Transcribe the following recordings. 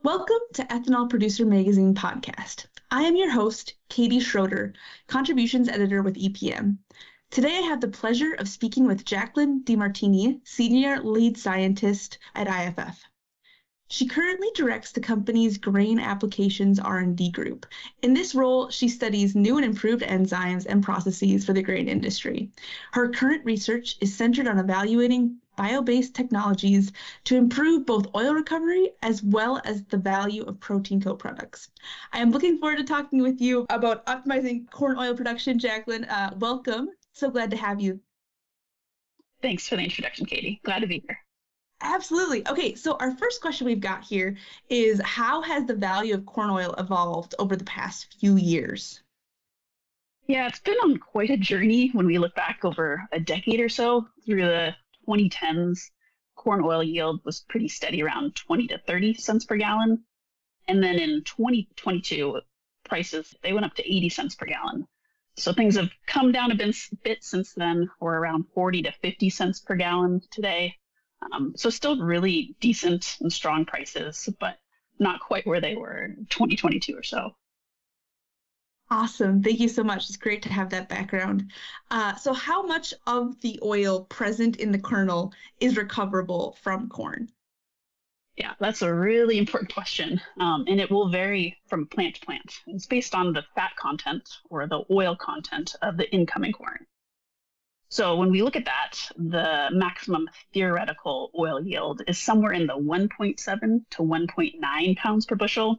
Welcome to Ethanol Producer Magazine podcast. I am your host, Katie Schroeder, Contributions Editor with EPM. Today I have the pleasure of speaking with Jaclyn DeMartini, Senior Lead Scientist at IFF. She currently directs the company's Grain Applications R&D group. In this role, she studies new and improved enzymes and processes for the grain industry. Her current research is centered on evaluating bio-based technologies to improve both oil recovery as well as the value of protein co-products. I am looking forward to talking with you about optimizing corn oil production, Jaclyn. Welcome. So glad to have you. Thanks for the introduction, Katie. Glad to be here. Absolutely. Okay, so our first question we've got here is how has the value of corn oil evolved over the past few years? Yeah, it's been on quite a journey when we look back over a decade or so. Through the 2010s, corn oil yield was pretty steady around 20 to 30 cents per gallon. And then in 2022, prices, they went up to 80 cents per gallon. So things have come down a bit since then. We're around 40 to 50 cents per gallon today. So still really decent and strong prices, but not quite where they were in 2022 or so. Awesome. Thank you so much. It's great to have that background. So how much of the oil present in the kernel is recoverable from corn? Yeah, that's a really important question. And it will vary from plant to plant. It's based on the fat content or the oil content of the incoming corn. So when we look at that, the maximum theoretical oil yield is somewhere in the 1.7 to 1.9 pounds per bushel.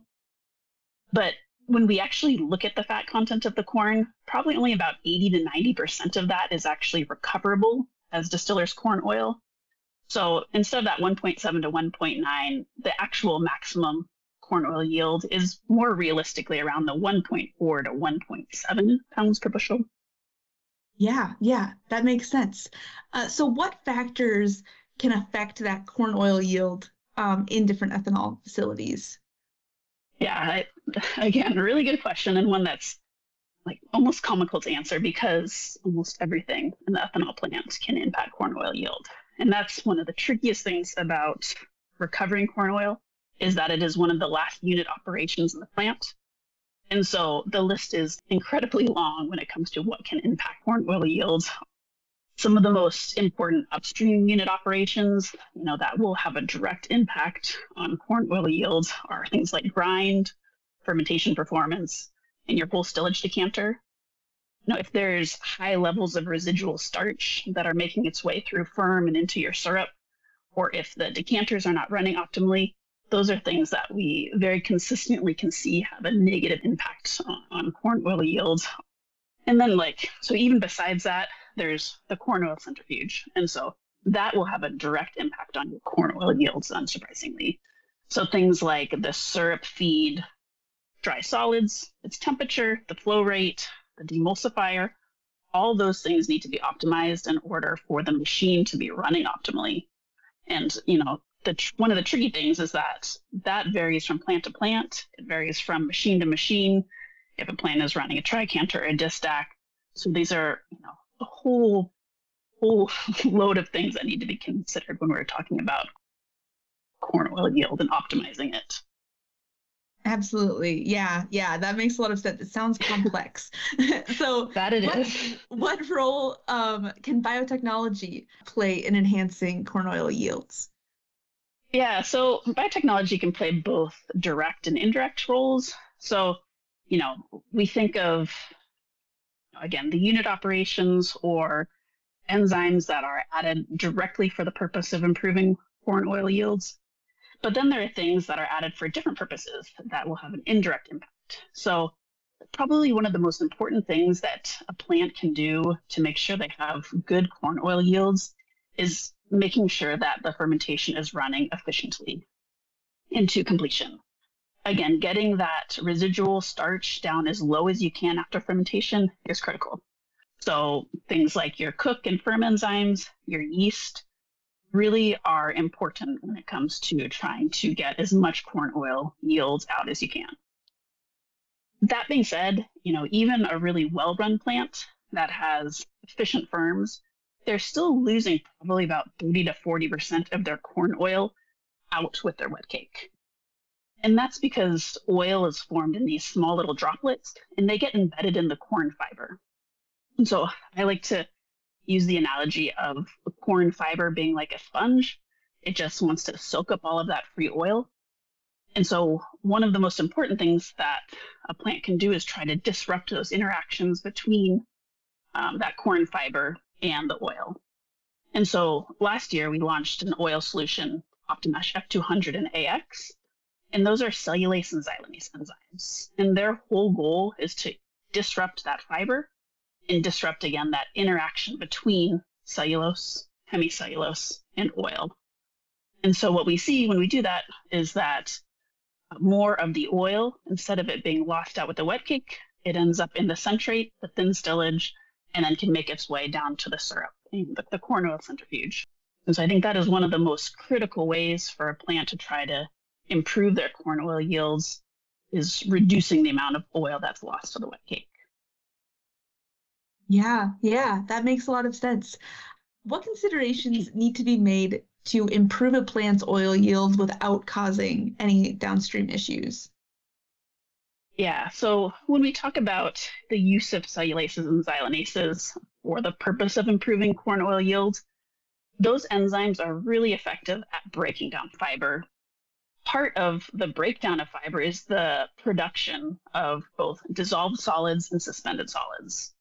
But when we actually look at the fat content of the corn, probably only about 80 to 90% of that is actually recoverable as distiller's corn oil. So instead of that 1.7 to 1.9, the actual maximum corn oil yield is more realistically around the 1.4 to 1.7 pounds per bushel. Yeah, that makes sense. So what factors can affect that corn oil yield in different ethanol facilities? Yeah, again, a really good question, and one that's like almost comical to answer because almost everything in the ethanol plant can impact corn oil yield. And that's one of the trickiest things about recovering corn oil is that it is one of the last unit operations in the plant. And so the list is incredibly long when it comes to what can impact corn oil yields. Some of the most important upstream unit operations, that will have a direct impact on corn oil yields are things like grind, fermentation performance, and your whole stillage decanter. If there's high levels of residual starch that are making its way through firm and into your syrup, or if the decanters are not running optimally, those are things that we very consistently can see have a negative impact on corn oil yields. And then so even besides that, there's the corn oil centrifuge. And so that will have a direct impact on your corn oil yields, unsurprisingly. So things like the syrup feed, dry solids, its temperature, the flow rate, the demulsifier, all those things need to be optimized in order for the machine to be running optimally. And, one of the tricky things is that varies from plant to plant. It varies from machine to machine. If a plant is running a tricanter or a distack. So these are, a whole load of things that need to be considered when we're talking about corn oil yield and optimizing it. Absolutely. Yeah, that makes a lot of sense. It sounds complex. So that it is. What role can biotechnology play in enhancing corn oil yields? Yeah, so biotechnology can play both direct and indirect roles. So, we think of, again, the unit operations or enzymes that are added directly for the purpose of improving corn oil yields. But then there are things that are added for different purposes that will have an indirect impact. So probably one of the most important things that a plant can do to make sure they have good corn oil yields is making sure that the fermentation is running efficiently into completion. Again, getting that residual starch down as low as you can after fermentation is critical. So things like your cook and firm enzymes, your yeast, really are important when it comes to trying to get as much corn oil yields out as you can. That being said, even a really well-run plant that has efficient firms, they're still losing probably about 30 to 40% of their corn oil out with their wet cake. And that's because oil is formed in these small little droplets and they get embedded in the corn fiber. And so I like to use the analogy of the corn fiber being like a sponge. It just wants to soak up all of that free oil. And so one of the most important things that a plant can do is try to disrupt those interactions between that corn fiber and the oil. And so last year we launched an oil solution, Optimesh F200 and AX, and those are cellulase and xylanase enzymes. And their whole goal is to disrupt that fiber and disrupt, again, that interaction between cellulose, hemicellulose, and oil. And so what we see when we do that is that more of the oil, instead of it being lost out with the wet cake, it ends up in the centrate, the thin stillage, and then can make its way down to the syrup, the corn oil centrifuge. And so I think that is one of the most critical ways for a plant to try to improve their corn oil yields, is reducing the amount of oil that's lost to the wet cake. Yeah, that makes a lot of sense. What considerations need to be made to improve a plant's oil yield without causing any downstream issues? Yeah, so when we talk about the use of cellulases and xylanases for the purpose of improving corn oil yields, those enzymes are really effective at breaking down fiber. Part of the breakdown of fiber is the production of both dissolved solids and suspended solids.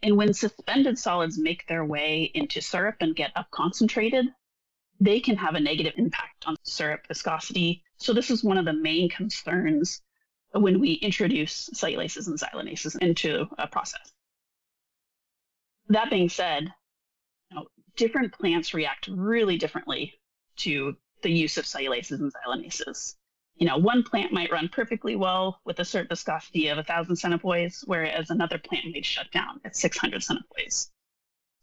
And when suspended solids make their way into syrup and get up concentrated, they can have a negative impact on syrup viscosity. So this is one of the main concerns when we introduce cellulases and xylanases into a process. That being said, different plants react really differently to the use of cellulases and xylanases. One plant might run perfectly well with a syrup viscosity of 1,000 centipoise, whereas another plant might shut down at 600 centipoise.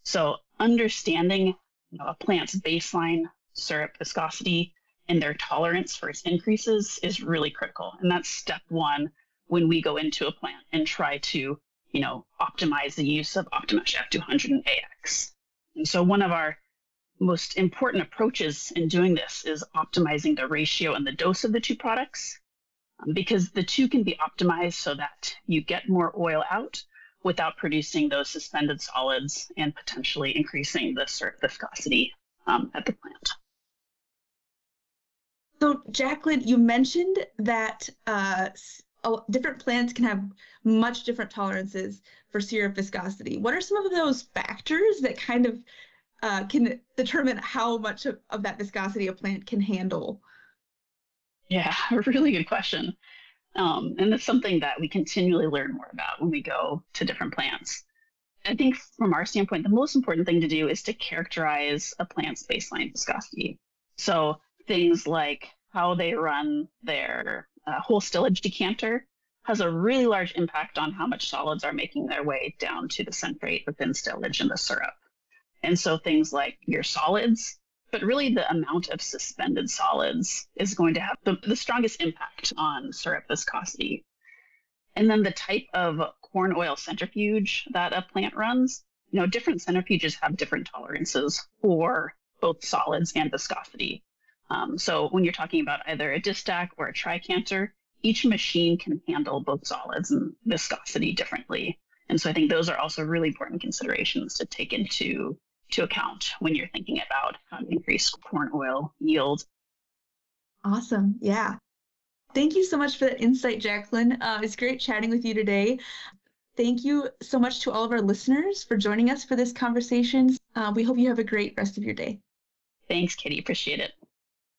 So understanding a plant's baseline syrup viscosity and their tolerance for its increases is really critical. And that's step one when we go into a plant and try to, optimize the use of Optimesh F200 and AX. And so one of our most important approaches in doing this is optimizing the ratio and the dose of the two products, because the two can be optimized so that you get more oil out without producing those suspended solids and potentially increasing the syrup viscosity at the plant. So, Jaclyn, you mentioned that different plants can have much different tolerances for syrup viscosity. What are some of those factors that kind of can determine how much of that viscosity a plant can handle? Yeah, a really good question. And it's something that we continually learn more about when we go to different plants. I think from our standpoint, the most important thing to do is to characterize a plant's baseline viscosity. So things like how they run their whole stillage decanter has a really large impact on how much solids are making their way down to the centrate within stillage and the syrup. And so things like your solids, but really the amount of suspended solids is going to have the strongest impact on syrup viscosity. And then the type of corn oil centrifuge that a plant runs, different centrifuges have different tolerances for both solids and viscosity. So when you're talking about either a distack or a tricanter, each machine can handle both solids and viscosity differently. And so I think those are also really important considerations to take into account when you're thinking about how to increase corn oil yield. Awesome. Yeah. Thank you so much for that insight, Jaclyn. It's great chatting with you today. Thank you so much to all of our listeners for joining us for this conversation. We hope you have a great rest of your day. Thanks, Katie. Appreciate it.